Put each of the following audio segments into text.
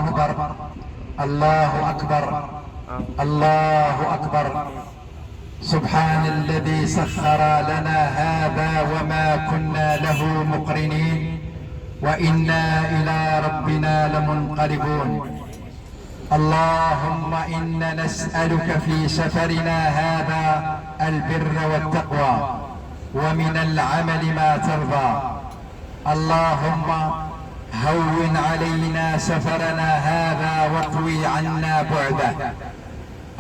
أكبر، الله أكبر، الله أكبر. سبحان الذي سخر لنا هذا وما كنا له مقرنين وإنا إلى ربنا لمنقلبون. اللهم إنا نسألك في سفرنا هذا البر والتقوى ومن العمل ما ترضى. اللهم هون علينا سفرنا هذا واطوي عنا بعده.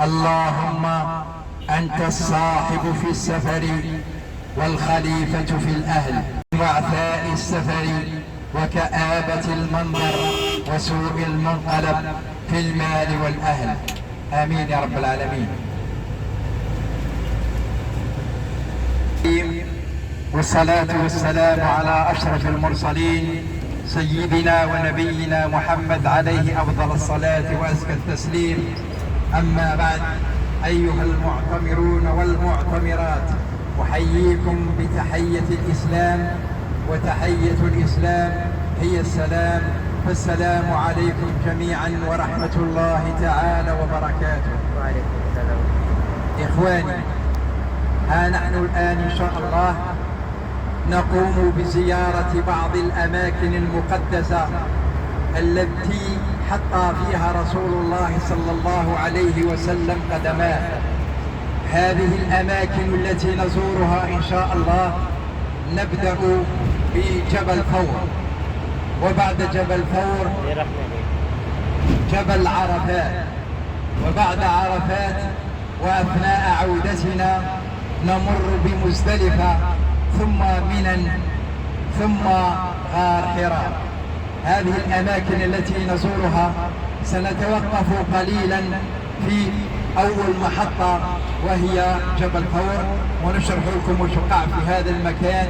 اللهم أنت الصاحب في السفر والخليفة في الأهل، وعثاء السفر وكآبة المنظر وسوء المنقلب في المال والأهل. آمين يا رب العالمين. والصلاة والسلام على أشرف المرسلين سيدنا ونبينا محمد عليه أفضل الصلاة وأزكى التسليم. أما بعد، أيها المعتمرون والمعتمرات، أحييكم بتحية الإسلام، وتحية الإسلام هي السلام، فالسلام عليكم جميعا ورحمة الله تعالى وبركاته. وعليكم السلام. إخواني، ها نحن الآن إن شاء الله نقوم بزيارة بعض الأماكن المقدسة التي حط فيها رسول الله صلى الله عليه وسلم قدماه. هذه الأماكن التي نزورها إن شاء الله نبدأ بجبل ثور، وبعد جبل ثور جبل عرفات، وبعد عرفات وأثناء عودتنا نمر بمزدلفة، ثم منى، ثم غار حراء. هذه الأماكن التي نزورها سنتوقف قليلا في أول محطة وهي جبل ثور، ونشرح لكم وش وقع في هذا المكان.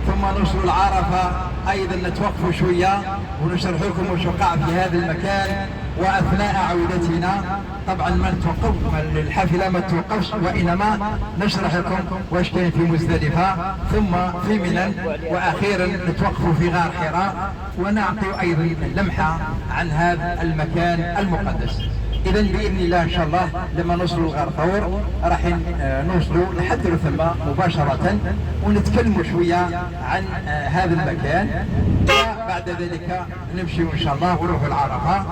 ثم نوصل العرفة أيضا نتوقف شوية ونشرح لكم وش وقع في هذا المكان. وأثناء عودتنا طبعا ما نتوقف، الحافلة ما توقفش، وإنما نشرح لكم واش كاين في مزدلفة، ثم في منى، وأخيرا نتوقف في غار حراء ونعطي أيضا لمحة عن هذا المكان المقدس. إذا بإذن الله إن شاء الله لما نوصلوا لغار ثور راح نوصلوا لحد ثم مباشرة ونتكلموا شوية عن هذا المكان، وبعد ذلك نمشي إن شاء الله ونروحوا العرفة،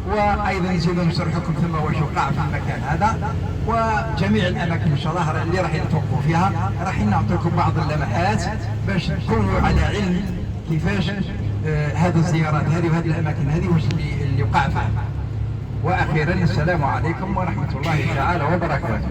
وأيضا نزيدوا نشرح لكم ثم واش وقع في المكان هذا وجميع الأماكن إن شاء الله اللي راح نتوقفوا فيها. راح نعطيكم بعض اللمحات باش تكونوا على علم كيفاش هذه الزيارات هذه وهذه الأماكن هذه واش اللي وقع فيها. وأخيرا السلام عليكم ورحمة الله تعالى وبركاته.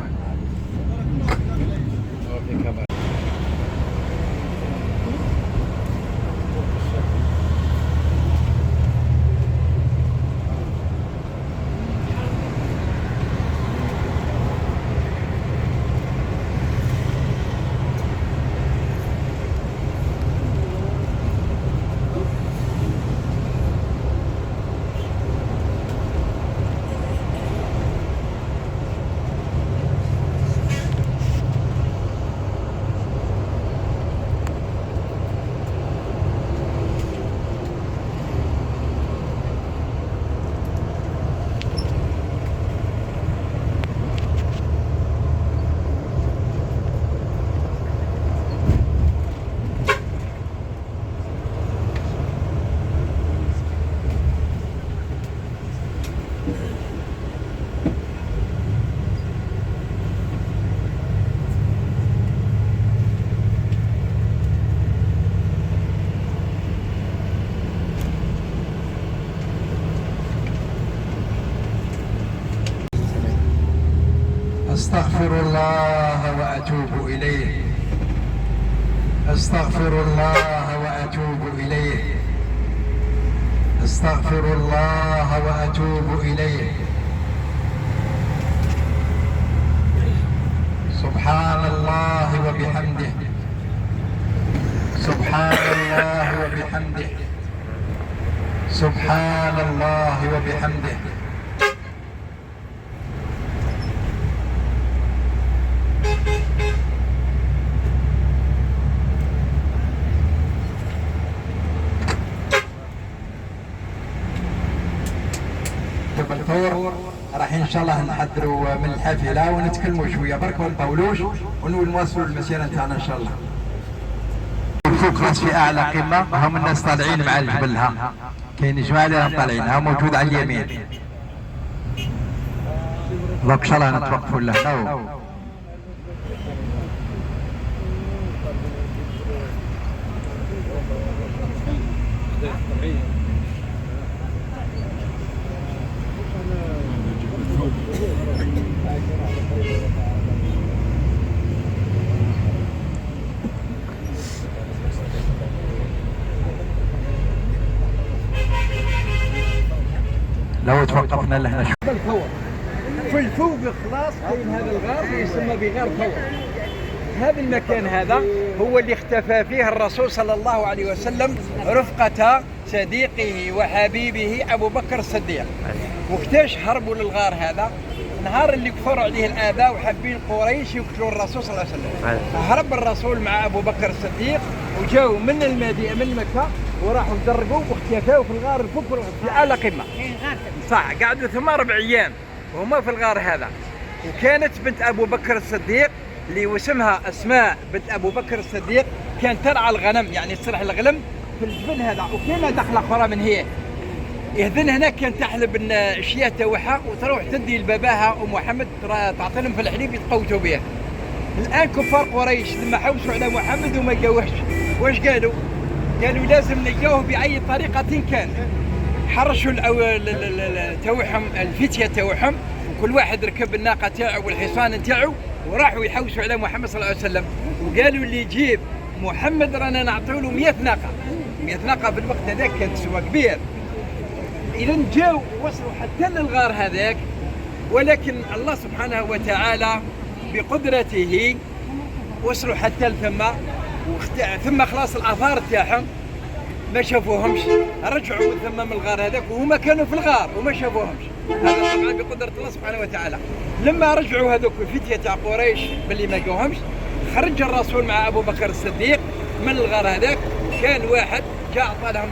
أستغفر الله وأتوب إليه، أستغفر الله وأتوب إليه، أستغفر الله وأتوب إليه. سبحان الله وبحمده، سبحان الله وبحمده، سبحان الله وبحمده. جبل ثور. راح ان شاء الله نحضروا من الحافله ونتكلموا شويه برك ما نطولوش ونواصلوا المسيره نتاعنا ان شاء الله. فوق راس في اعلى قمه هم الناس طالعين مع الجبل، ها كاين جماعه اللي راهم طالعين، ها موجود على اليمين. دونك ان شاء الله نتوقفوا لهنا لو توقفنا لهنا الثور في الفوق خلاص كاين هذا الغار يسمى بغار ثور. هذا المكان هذا هو اللي اختفى فيه الرسول صلى الله عليه وسلم رفقة صديقه وحبيبه أبو بكر الصديق. وكتاش هربوا للغار هذا؟ نهار اللي كفروا عليه الآباء وحابين قريش يقتلوا الرسول صلى الله عليه وسلم. هرب الرسول مع أبو بكر الصديق وجاوا من المدينة من مكة وراحوا درقوا واختفوا في الغار الفوق في أعلى قمة. صح، قعدوا ثم 4 أيام وهما في الغار هذا. وكانت بنت أبو بكر الصديق اللي واسمها أسماء بنت أبو بكر الصديق كانت ترعى الغنم، يعني تصلح الغنم في الجبل هذا. وكان دخل أخرى من هي يهذن هناك كانت تحلب الشياه تاعها وتروح تدي لباباها أم محمد تعطي لهم في الحليب يتقوتوا به. الآن كفار قريش لما حوسوا على محمد وما لقاوهش واش قالوا؟ قالوا لازم نلقاوه بأي طريقة كان. حرشوا تاعهم الفتية تاعهم وكل واحد ركب الناقة تاعو والحصان تاعو وراحوا يحوسوا على محمد صلى الله عليه وسلم. وقالوا اللي يجيب محمد رانا نعطيو له 100 ناقة. 100 ناقة في الوقت هذاك كانت سوا كبير. إذا جاوا وصلوا حتى للغار هذاك، ولكن الله سبحانه وتعالى بقدرته وصلوا حتى لثم ثم خلاص الآثار تاعهم ما شافوهمش. رجعوا ثم من الغار هذاك وهما كانوا في الغار وما شافوهمش. هذا طبعا بقدرة الله سبحانه وتعالى. لما رجعوا هذوك الفتية تاع قريش باللي ما لقوهمش، خرج الرسول مع أبو بكر الصديق من الغار هذاك. كان واحد جاء عطى لهم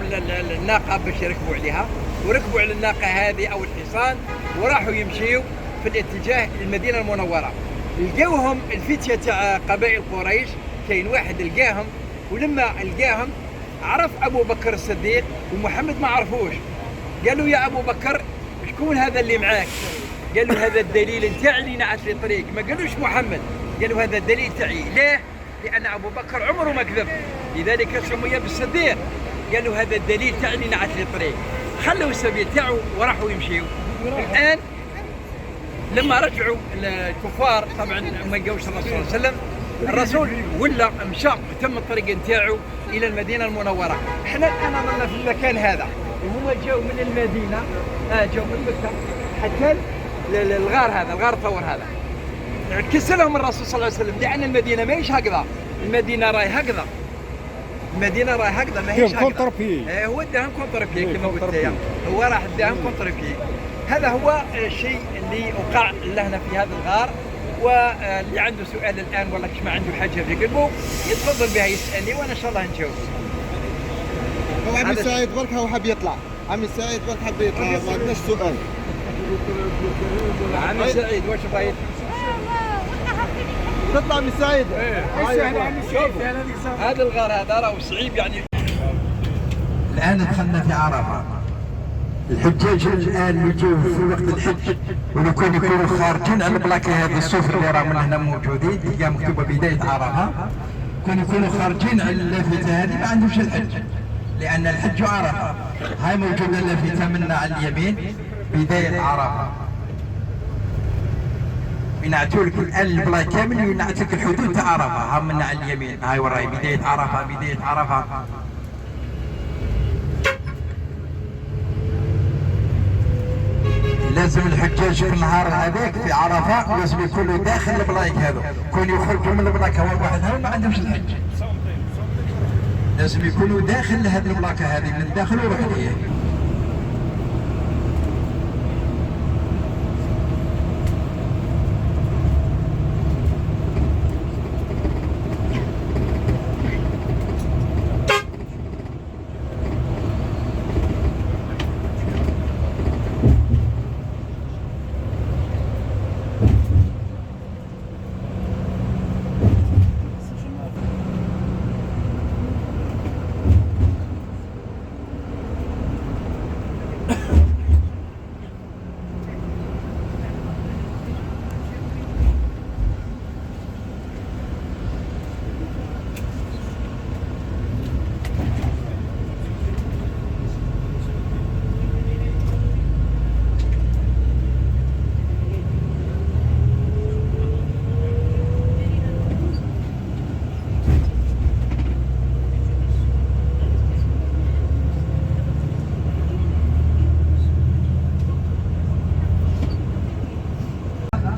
الناقة باش يركبوا عليها، وركبوا على الناقة هذه أو الحصان وراحوا يمشيوا في الاتجاه المدينة المنورة. لقوهم الفتية تاع قبائل قريش، كاين واحد لقاهم، ولما لقاهم عرف أبو بكر الصديق ومحمد ما عرفوش. قالوا يا أبو بكر شكون هذا اللي معاك؟ قالوا هذا الدليل نتاعي اللي نعت لي طريق. ما قالوش محمد، قالوا هذا الدليل تاعي. ليه؟ لأن أبو بكر عمره ما كذب، لذلك سمي بالصديق. قالوا هذا الدليل تاعي اللي نعت لي طريق. خلوا السبيل تاعو وراحوا يمشيوا. الآن لما رجعوا الكفار طبعا ما لقاوش الرسول صلى الله عليه وسلم، الرسول ولا مشى تم الطريق نتاعو الى المدينه المنوره. احنا الان رانا في المكان هذا وهما جاوا من المدينه، جاوا من مكه حتى للغار هذا، الغار ثور هذا. كسلهم الرسول صلى الله عليه وسلم لان المدينه ماهيش هكذا، المدينه راهي هكذا، المدينه راهي هكذا ماهيش هكذا. هو داهم كونتربي كما قلت يا، هو راح داهم كونتربي. هذا هو الشيء اللي وقع لهنا في هذا الغار. واللي عنده سؤال الان ولا ما عنده حاجه في قلبه يتفضل بها يسالني وانا ان شاء الله نجاوب. هو عمي سعيد برك هو حاب يطلع، عمي سعيد برك حاب يطلع، ما عندناش سؤال. عمي سعيد واش بغيت؟ تطلع عمي سعيد. هذا الغار هذا راهو صعيب يعني. الان دخلنا في عرفه. الحجاج الان اللي جاوا في وقت الحج ولو كانوا يكونوا خارجين على البلاكه هذا الصفر اللي راه من هنا موجودين تلقى مكتوبه بدايه عرفه، كانوا يكونوا خارجين على اللافته هذه ما عندهمش الحج، لان الحج عرفه. هاي موجوده اللافته منا على اليمين بدايه عرفه. ينعتوا لك الان البلاك كامل وينعت لك الحدود تاع عرفه. ها منا على اليمين هاي وراي بدايه عرفه، بدايه عرفه. لازم الحجاج في النهار هذاك في عرفه لازم يكونوا داخل البلايك هذو، كون يخرجوا من البلاكه وحدهم ما عندهمش الحج. لازم يكونوا داخل هذه البلاكه هذه من الداخل وحدهم.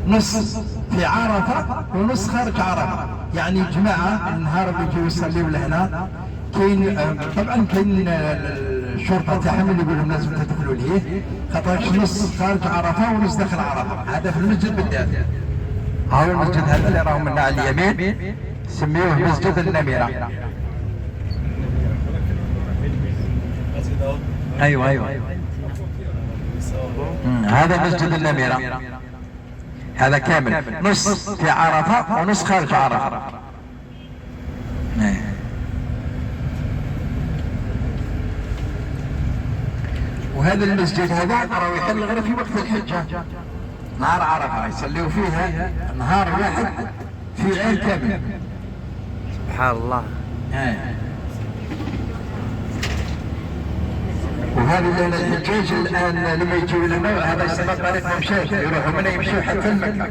نص في عرفة ونص خارج عرفة. يعني جماعة النهار اللي يجوا يصليوا لهنا كاين طبعا كاين الشرطة تاعهم اللي يقول لهم لازم تدخلوا ليه، خاطرش نص خارج عرفة ونص داخل عرفة. هذا في المسجد بالذات. هاو المسجد هذا اللي راهو من على اليمين سميوه مسجد النميرة. ايوه هذا مسجد النميرة، هذا كامل نص في عرفة ونص خارج عرفة. وهذا المسجد هذا راهو يحل غير في وقت الحجة، نهار عرفة يصليوا فيها نهار واحد في عام كامل. سبحان الله. وهذا الحجاج الان لما يجوا لنا هذا يسمى طريق ممشاة، يروحوا من يمشوا حتى لمكة.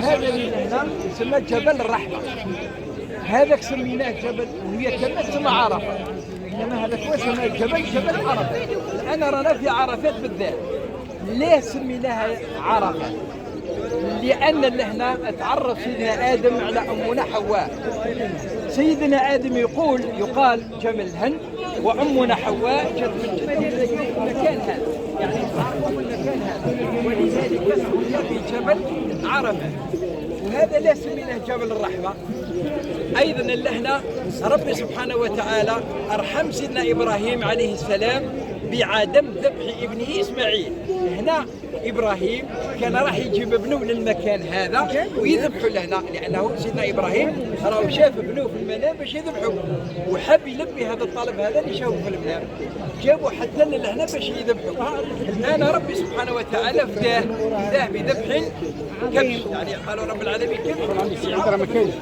هذا اللي هنا يسمى جبل الرحمة، هذاك سميناه جبل وهي كلمة تسمى عرفة، إنما هذاك هو سماه جبل عرفة. الآن رانا في عرفات بالذات. ليه سميناها عرفة؟ لأن لهنا تعرف سيدنا آدم على أمنا حواء. سيدنا آدم يقال جمل الهند، وأمنا حواء جت من المكان هذا، يعني تعرفوا المكان هذا، ولذلك سمي في جبل عرفة. وهذا ليه سميناه جبل الرحمة؟ أيضا لهنا ربي سبحانه وتعالى أرحم سيدنا إبراهيم عليه السلام بعدم ذبح ابنه إسماعيل. هنا إبراهيم كان راح يجيب ابنه للمكان هذا ويذبحوا لهنا، لأنه سيدنا إبراهيم راه شاف ابنه في المنام باش يذبحوا، وحب يلبي هذا الطلب هذا اللي شافه في المنام، جابوا حتى لهنا باش يذبحوا. الآن ربي سبحانه وتعالى فداه بذبح كبش، يعني قالوا رب العالمين كبش عندنا ما كاينش.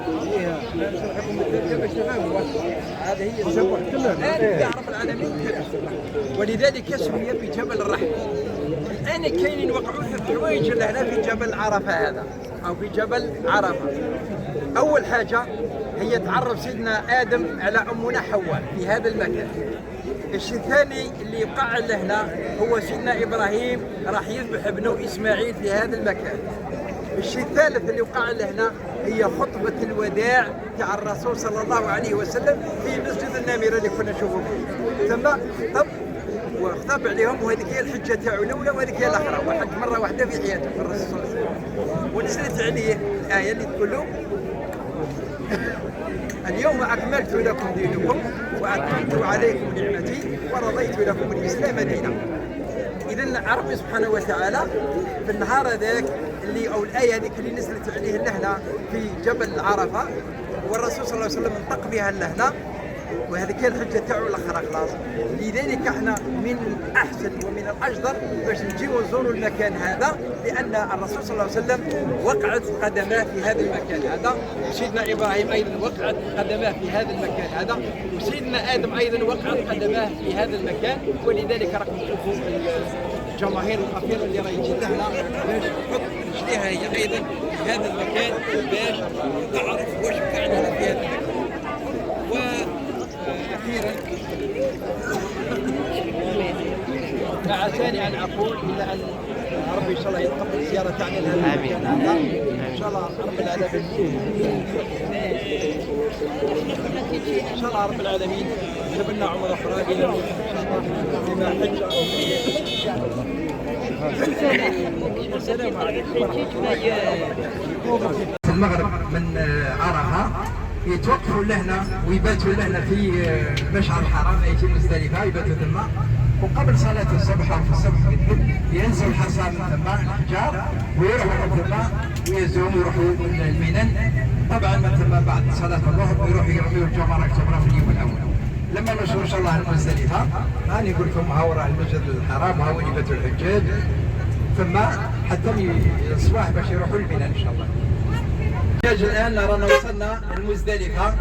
هذه هي الذبح كلها رب العالمين كبش، ولذلك سمي بجبل الرحمة. الآن كاينين وقعوا في الحوايج لهنا في جبل عرفة هذا أو في جبل عرفة. أول حاجة هي تعرف سيدنا آدم على أمنا حواء في هذا المكان. الشيء الثاني اللي يقع لهنا هو سيدنا إبراهيم راح يذبح ابنه إسماعيل في هذا المكان. الشيء الثالث اللي وقع لهنا هي خطبة الوداع تاع الرسول صلى الله عليه وسلم في مسجد النميرة اللي كنا نشوفوا فيه. ثم طب وخطب عليهم، وهذيك هي الحجة تاعو الأولى وهذيك هي الأخرى، وحج مرة واحدة في حياته في الرسول صلى الله عليه وسلم. ونزلت عليه الآية اللي تقول له اليوم أكملت لكم دينكم وأتممت عليكم نعمتي ورضيت لكم الإسلام دينا. إذن ربي سبحانه وتعالى في النهار هذاك اللي أو الآية هذيك اللي نزلت عليه اللهنة في جبل عرفة، والرسول صلى الله عليه وسلم انطق بها اللهنة، وهذه كانت الحجة تاعو الأخرى خلاص. لذلك احنا من الأحسن ومن الأجدر باش نجيو نزوروا المكان هذا، لأن الرسول صلى الله عليه وسلم وقعت قدماه في هذا المكان هذا، وسيدنا إبراهيم أيضا وقعت قدماه في هذا المكان هذا، وسيدنا آدم أيضا وقعت قدماه في هذا المكان. ولذلك راكم تشوفوا الجماهير الكثيرة اللي راهي تجي لهنا باش تحط رجليها هي أيضا في هذا المكان باش تعرف واش قاعد في هذا المكان. أخيرا لا عساني أن أقول إلا أن ربي إن شاء الله يتقبل الزيارة تاعنا لهذا المكان هذا إن شاء الله رب العالمين. إن شاء الله رب العالمين جاب لنا عمر أخرى بما حج. السلام عليكم ورحمة الله وبركاته. المغرب من عرفة يتوقفوا لهنا ويباتوا لهنا في مشعر الحرام يجي مزدلفة يباتوا ثم، وقبل صلاة الصبح أو في الصبح ينزلوا الحصى من ثم الحجار ويروحوا من ثم ويزوموا ويروحوا من المنن. طبعا من ثم بعد صلاة الظهر يروحوا يرميوا الجمرة كبرى في اليوم الأول. لما نوصلوا إن شاء الله المزدلفة أنا نقول لكم ها وراء المسجد الحرام ها وين يباتوا الحجاج ثم حتى الصباح باش يروحوا المنن إن شاء الله. الآن رانا وصلنا المزدلفة،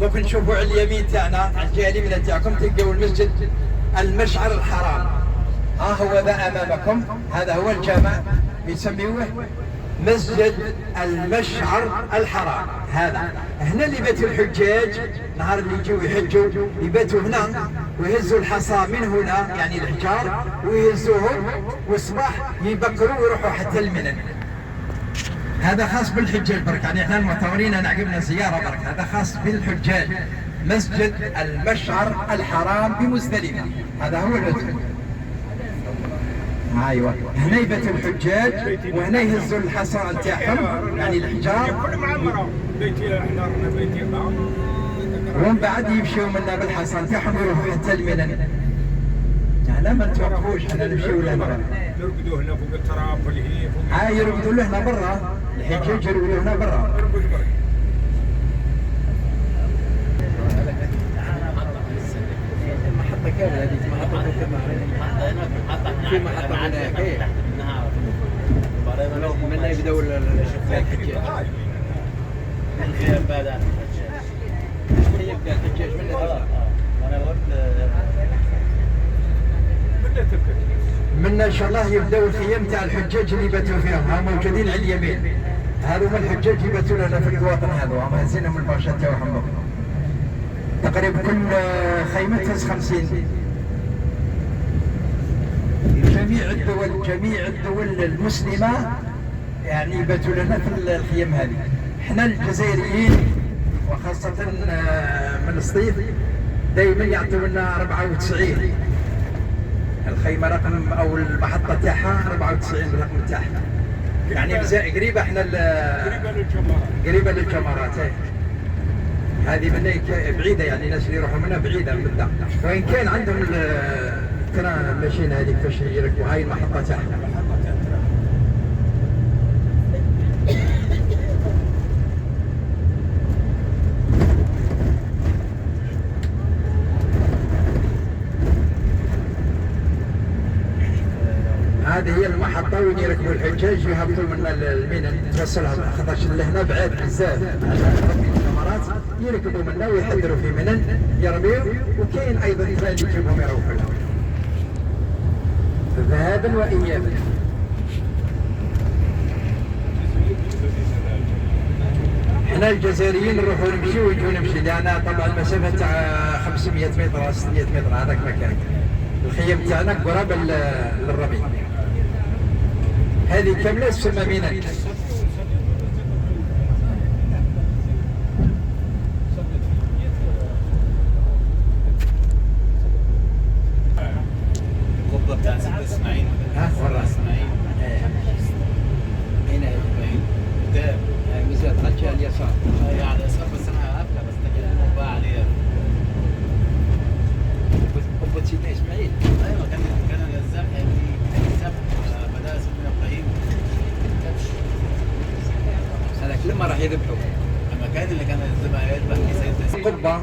دوك نشوفوا على اليمين تاعنا على الجهة اليمنى تاعكم تلقاو المسجد المشعر الحرام. ها هو ذا أمامكم، هذا هو الجامع يسميوه مسجد المشعر الحرام. هنا اللي يباتوا الحجاج نهار اللي يجوا يحجوا يباتوا هنا ويهزوا الحصى من هنا يعني الحجار ويهزوهم والصباح يبكروا ويروحوا حتى المنن. هذا خاص بالحجاج برك، يعني احنا المعتمرين انا عقبنا زياره برك، هذا خاص بالحجاج. مسجد المشعر الحرام بمزدلفه، هذا هو المسجد. ايوه هنا يباتوا الحجاج وهنا يهزوا الحصى تاعهم يعني الحجار، كل معمره بيتي احنا رحنا بيتي ومن بعد يمشيوا منا بالحصى تاعهم يروحوا حتى المنن. احنا ما نتوقفوش، احنا نمشيو لهنا يرقدوا هنا فوق التراب اللي هي فوق يرقدوا له هنا برا، الحجاج يرقدوا هنا برا. المحطة كاملة هذه محطة في محطة هناك من يبدأوا الحجاج من خيام بعد عن الحجاج. يبدأ الحجاج من أنا قلت من ان شاء الله يبداوا الخيام تاع الحجاج اللي يباتوا فيهم، ها موجودين على اليمين، هذوما الحجاج يباتوا لنا في القواطن هذو، هم هزينهم الباشا تاعهم. تقريبا كل خيمه تهز 50. جميع الدول المسلمه يعني يباتوا لنا في الخيام هذه. احنا الجزائريين وخاصه من الصيف دائما يعطوا لنا 94 الخيمه رقم او المحطه تاعها 94 الرقم تاعها، يعني قريبه احنا قريبه للجمرات. هذه من بعيده يعني الناس اللي يروحوا منها بعيده من الدار، وان كان عندهم ترى ماشيين هذيك فاش يركبوا هاي المحطه تاعها. هذه هي المحطة وين يركبوا الحجاج يهبطوا من المنن توصلهم، خاطرش لهنا بعاد بزاف عشان الكاميرات يركبوا منا ويحضروا في منن يرميوا، وكاين أيضا تران يجيبهم يروحوا لهم ذهابا وإيابا. احنا الجزائريين نروحوا نمشي ويجوا نمشي، لأن طبعا المسافة تاع 500 متر 600 متر هذاك مكان. الخيام تاعنا قراب للربيع. هذه كاملة تسمى منن. القبة بتاع سيد اسماعيل. ها ورا اسماعيل. هنا قدام. مزاد على الجهة اليسار. هي على اليسار بس انا عارفها، بس تكلموا بقى عليها. قبة سيدنا اسماعيل. ايوه كان الذبح في الذبح بدأ سيدنا ابراهيم. هذاك لما راح يذبحوا. المكان اللي كان يذبح فيه سيدنا قبة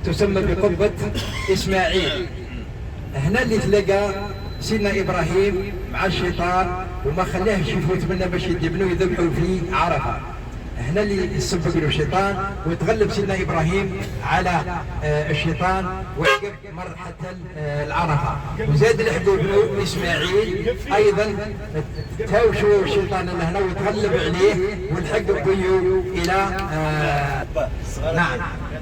تسمى بقبة اسماعيل. هنا اللي تلقى سيدنا ابراهيم مع الشيطان وما خلاهش يفوت منا باش يدبنوا يذبحوا في عرفه. هنا اللي يسبق له الشيطان وتغلب سيدنا ابراهيم على الشيطان وعقب مر حتى العرفه، وزاد الحبوب بن اسماعيل ايضا تاوشوا الشيطان لهنا وتغلب عليه والحق بيو الى نعم.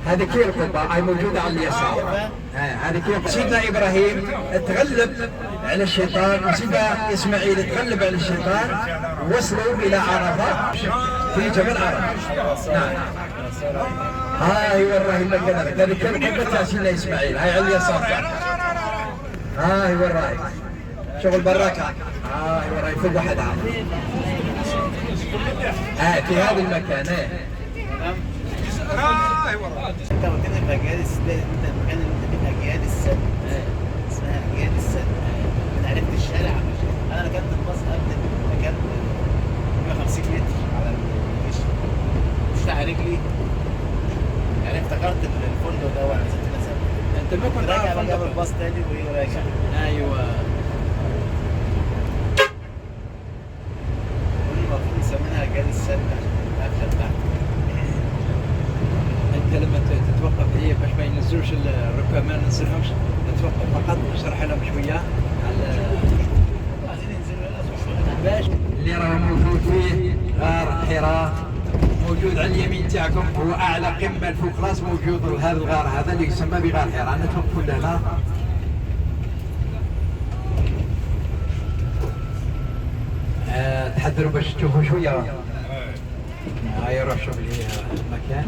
هذه كي القبه هاي موجوده على اليسار. هذه كي سيدنا ابراهيم تغلب على الشيطان وسيدنا اسماعيل تغلب على الشيطان وصلوا الى عرفه في جبل عرفه. نعم. هاي وراه المكان هذا، هذه كان قبه تاع سيدنا اسماعيل، هاي على اليسار. هاي وراه شغل براكه. هاي وراه فوق واحد عام. في هذا المكان. تمام. انت قلت لي في اجيال السد، انت المكان اللي انت فيه اجيال السد اسمها اجيال السد. من عرفت الشارع انا ركبت الباص قبل المكان 150 متر على مش على رجلي، يعني افتكرت الفندق ده وانا نزلت نزل. انت ما كنت راجع عارف بقى جاب الفندق. الباص تاني وايه راجع. ايوه. كل المفروض يسمينها اجيال السد عشان القفله بتاعته. انت لما تتوقف هي باش ما ينزلوش الركاب، ما ننزلهمش، نتوقف فقط نشرح لهم شويه على عايزين ينزلوا هنا شويه باش اللي راه موجود فيه غار حراء، موجود على اليمين تاعكم، هو اعلى قمه فوق راس موجود هذا الغار هذا اللي يسمى بغار حراء. نتوقفوا لهنا. تحضروا باش تشوفوا شويه. هاي روح شوف لي المكان.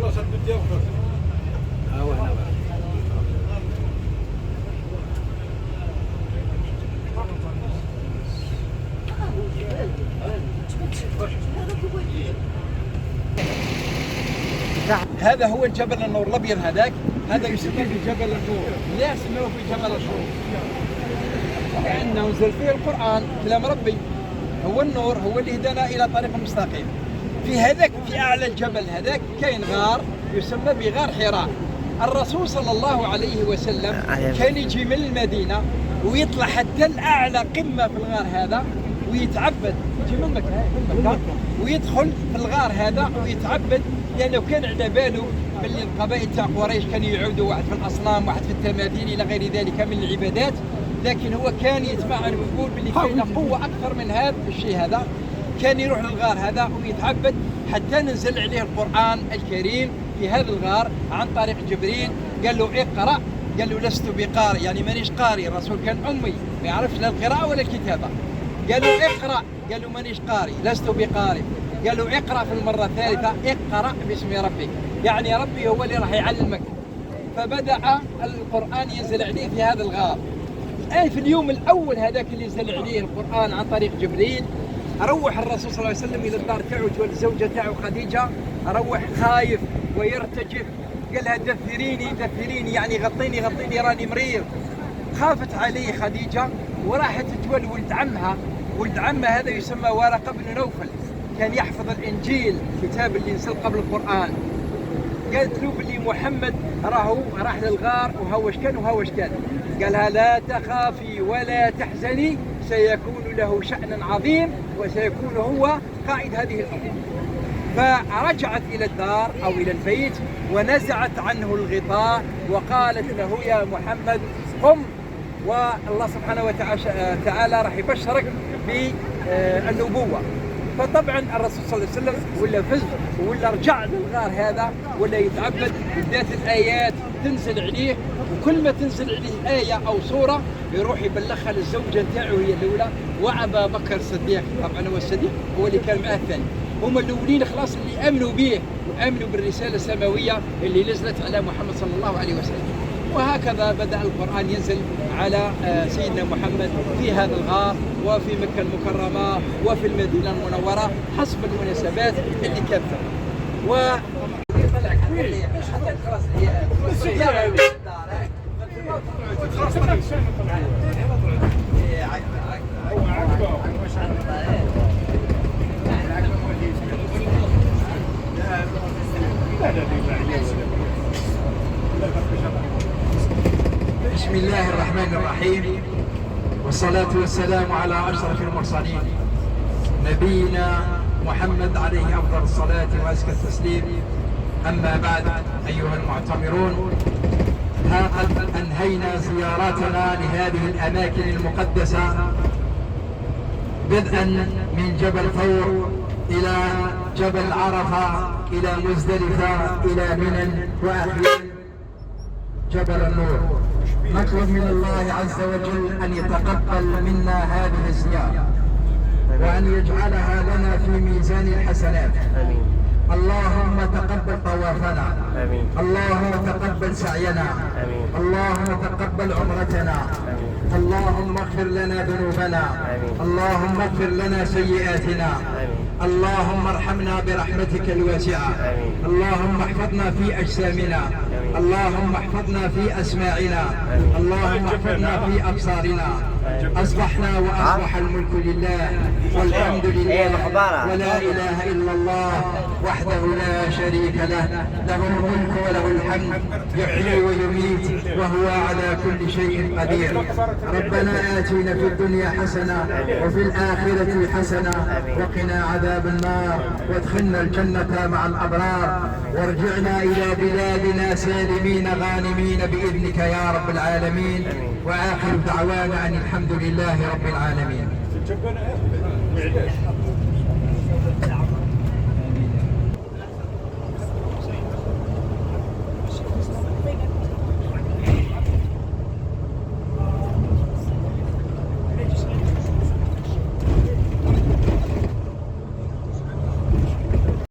بلاصه بدي هو هنا بقى. هذا هو الجبل النور الابيض هذاك، هذا يسمى بجبل النور. ليه سموه بجبل النور؟ لانه نزل فيه القران كلام ربي. هو النور، هو اللي هدانا الى طريق مستقيم. في هذاك في اعلى الجبل هذاك كاين غار يسمى بغار حراء. الرسول صلى الله عليه وسلم كان يجي من المدينه ويطلع حتى لاعلى قمه في الغار هذا ويتعبد، يجي من مكه ويدخل في الغار هذا ويتعبد، لانه كان على باله باللي القبائل تاع قريش كانوا يعودوا واحد في الاصنام واحد في التماثيل الى غير ذلك من العبادات، لكن هو كان يتمعن ويقول باللي كاينه قوه اكثر من هذا الشيء هذا. كان يروح للغار هذا ويتعبد حتى نزل عليه القرآن الكريم في هذا الغار عن طريق جبريل. قال له اقرأ، قال له لست بقارئ، يعني مانيش قارئ. الرسول كان أمي ما يعرفش لا القراءة ولا الكتابة. قال له اقرأ، قال له مانيش قارئ لست بقارئ. قال له اقرأ في المرة الثالثة اقرأ باسم ربك، يعني ربي هو اللي راح يعلمك. فبدأ القرآن ينزل عليه في هذا الغار. الآن في اليوم الأول هذاك اللي نزل عليه القرآن عن طريق جبريل، روح الرسول صلى الله عليه وسلم الى الدار تاعو والزوجه تاعو خديجه، روح خايف ويرتجف، قال لها دثريني دثريني، يعني غطيني غطيني راني مريض. خافت عليه خديجه وراحت تولد ولد عمها. ولد عمها هذا يسمى ورقه بن نوفل، كان يحفظ الانجيل الكتاب اللي نزل قبل القران. قالت له بلي محمد راهو راح للغار وهوش كان وهوش كان. قالها لا تخافي ولا تحزني، سيكون له شأن عظيم وسيكون هو قائد هذه الأمة. فرجعت إلى الدار أو إلى البيت ونزعت عنه الغطاء وقالت له يا محمد قم، والله سبحانه وتعالى راح يبشرك بالنبوة. فطبعا الرسول صلى الله عليه وسلم ولا فز ولا رجع للغار هذا ولا يتعبد، بدات الآيات تنزل عليه، وكل ما تنزل عليه آية أو سورة يروح يبلغها للزوجة نتاعو هي الأولى وأبا بكر الصديق. طبعا هو الصديق هو اللي كان معاه الثاني، هم الأولين خلاص اللي آمنوا به وآمنوا بالرسالة السماوية اللي نزلت على محمد صلى الله عليه وسلم. وهكذا بدأ القرآن ينزل على سيدنا محمد في هذا الغار وفي مكة المكرمة وفي المدينة المنورة حسب المناسبات اللي كانت. و بسم الله الرحمن الرحيم، والصلاة والسلام على أشرف المرسلين نبينا محمد عليه أفضل الصلاة وأزكى التسليم. أما بعد أيها المعتمرون، ها قد أنهينا زياراتنا لهذه الأماكن المقدسة، بدءا من جبل ثور إلى جبل عرفة إلى مزدلفة إلى منى وأخيرا جبل النور. نطلب من الله عز وجل أن يتقبل منا هذه الزيارة وأن يجعلها لنا في ميزان الحسنات. آمين. اللهم تقبل طوافنا. آمين. اللهم تقبل سعينا. آمين. اللهم تقبل عمرتنا. آمين. اللهم اغفر لنا ذنوبنا، اللهم اغفر لنا سيئاتنا، اللهم ارحمنا برحمتك الواسعة، اللهم احفظنا في أجسامنا، اللهم احفظنا في أسماعنا، اللهم احفظنا في أبصارنا. أصبحنا وأصبح الملك لله والحمد لله ولا إله إلا الله وحده لا شريك له، له الملك وله الحمد يحيي ويميت وهو على كل شيء قدير. ربنا آتنا في الدنيا حسنة وفي الآخرة حسنة وقنا عذاب النار وادخلنا الجنة مع الأبرار وارجعنا إلى بلادنا سالمين غانمين بإذنك يا رب العالمين. وآخر دعوانا أن الحمد لله رب العالمين.